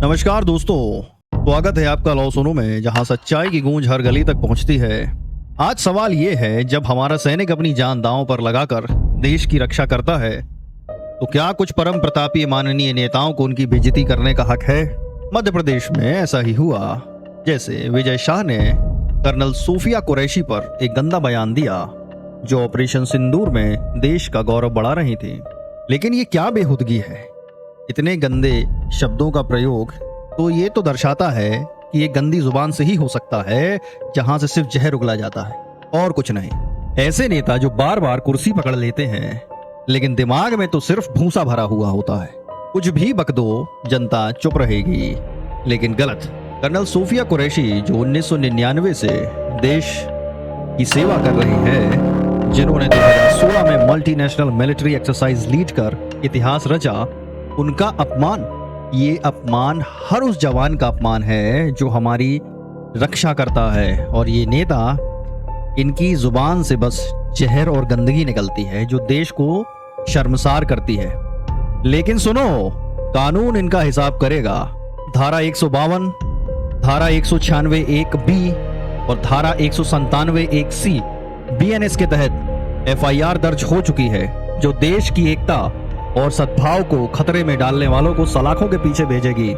नमस्कार दोस्तों, स्वागत है आपका लॉ सुनो में, जहां सच्चाई की गूंज हर गली तक पहुंचती है। आज सवाल ये है, जब हमारा सैनिक अपनी जान दांव पर लगाकर देश की रक्षा करता है, तो क्या कुछ परम प्रतापी माननीय नेताओं को उनकी बेइज्जती करने का हक है? मध्य प्रदेश में ऐसा ही हुआ। जैसे विजय शाह ने कर्नल सूफिया कुरैशी पर एक गंदा बयान दिया, जो ऑपरेशन सिंदूर में देश का गौरव बढ़ा रही थी। लेकिन ये क्या बेहुदगी है, इतने गंदे शब्दों का प्रयोग? तो ये तो दर्शाता है कि ये गंदी जुबान से ही हो सकता है जहां से सिर्फ जहर उगला जाता है और कुछ नहीं। ऐसे नेता जो बार बार कुर्सी पकड़ लेते हैं, लेकिन दिमाग में तो सिर्फ भूसा भरा हुआ होता है। कुछ भी बक दो, जनता चुप रहेगी। लेकिन गलत। कर्नल सूफिया कुरैशी, जो 1999 से देश की सेवा कर रही है, जिन्होंने 2016 में मल्टीनेशनल मिलिट्री एक्सरसाइज लीड कर इतिहास रचा, उनका अपमान, ये अपमान हर उस जवान का अपमान है जो हमारी रक्षा करता है। और ये नेता, इनकी जुबान से बस जहर और गंदगी निकलती है जो देश को शर्मसार करती है। लेकिन सुनो, कानून इनका हिसाब करेगा। धारा 152, धारा 196 एक बी और धारा 197 एक सी बीएनएस के तहत एफआईआर दर्ज हो चुकी है, जो देश की एकता और सद्भाव को खतरे में डालने वालों को सलाखों के पीछे भेजेगी।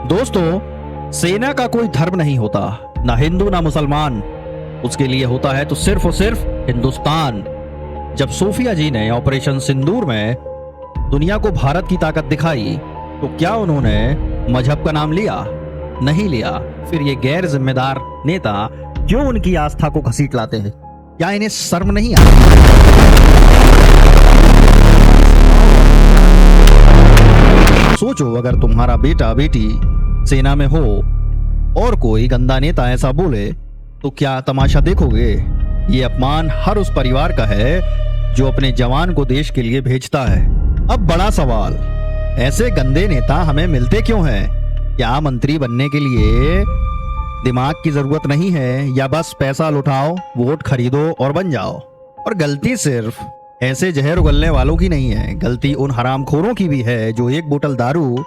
दोस्तों, सेना का कोई धर्म नहीं होता, ना हिंदू ना मुसलमान। उसके लिए होता है तो सिर्फ और सिर्फ हिंदुस्तान। जब सूफिया जी ने ऑपरेशन सिंदूर में दुनिया को भारत की ताकत दिखाई, तो क्या उन्होंने मजहब का नाम लिया? नहीं लिया। फिर ये गैर जिम्मेदार नेता क्यों उनकी आस्था को घसीट लाते हैं? क्या इन्हें शर्म नहीं आती? सोचो, अगर तुम्हारा बेटा बेटी सेना में हो और कोई गंदा नेता ऐसा बोले, तो क्या तमाशा देखोगे? ये अपमान हर उस परिवार का है जो अपने जवान को देश के लिए भेजता है। अब बड़ा सवाल, ऐसे गंदे नेता हमें मिलते क्यों हैं? क्या मंत्री बनने के लिए दिमाग की जरूरत नहीं है, या बस पैसा लुटाओ, वोट खरीदो और बन जाओ? और गलती सिर्फ ऐसे जहर उगलने वालों की नहीं है, गलती उन हरामखोरों की भी है जो एक बोतल दारू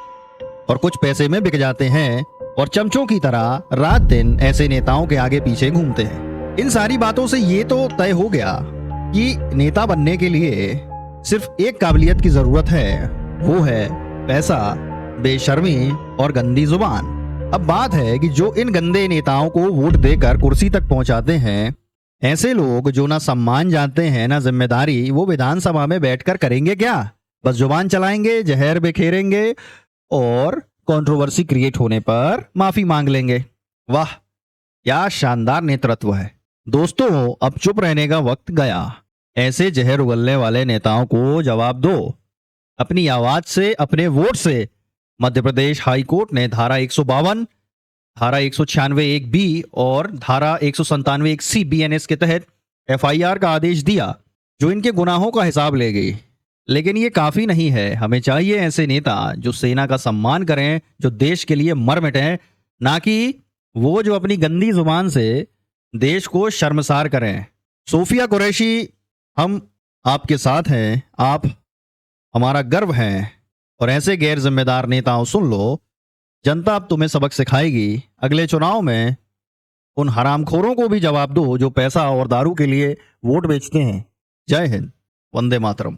और कुछ पैसे में बिक जाते हैं और चमचों की तरह रात दिन ऐसे नेताओं के आगे पीछे घूमते हैं। इन सारी बातों से ये तो तय हो गया कि नेता बनने के लिए सिर्फ एक काबिलियत की जरूरत है, वो है पैसा, बेशर्मी और गंदी जुबान। अब बात है कि जो इन गंदे नेताओं को वोट देकर कुर्सी तक पहुंचाते हैं, ऐसे लोग जो ना सम्मान जानते हैं ना जिम्मेदारी, वो विधानसभा में बैठकर करेंगे क्या? बस जुबान चलाएंगे, जहर बिखेरेंगे और कंट्रोवर्सी क्रिएट होने पर माफी मांग लेंगे। वाह, क्या शानदार नेतृत्व है। दोस्तों, अब चुप रहने का वक्त गया। ऐसे जहर उगलने वाले नेताओं को जवाब दो अपनी आवाज से, अपने वोट से। मध्य प्रदेश हाई कोर्ट ने धारा 152, धारा 196 एक बी और धारा 197 एक सी बीएनएस के तहत एफआईआर का आदेश दिया, जो इनके गुनाहों का हिसाब ले गई। लेकिन ये काफी नहीं है। हमें चाहिए ऐसे नेता जो सेना का सम्मान करें, जो देश के लिए मर मिटें, ना कि वो जो अपनी गंदी जुबान से देश को शर्मसार करें। सूफिया कुरैशी, हम आपके साथ हैं, आप हमारा गर्व हैं। और ऐसे गैर जिम्मेदार नेताओं, सुन लो, जनता अब तुम्हें सबक सिखाएगी। अगले चुनाव में उन हरामखोरों को भी जवाब दो जो पैसा और दारू के लिए वोट बेचते हैं। जय हिंद, वंदे मातरम।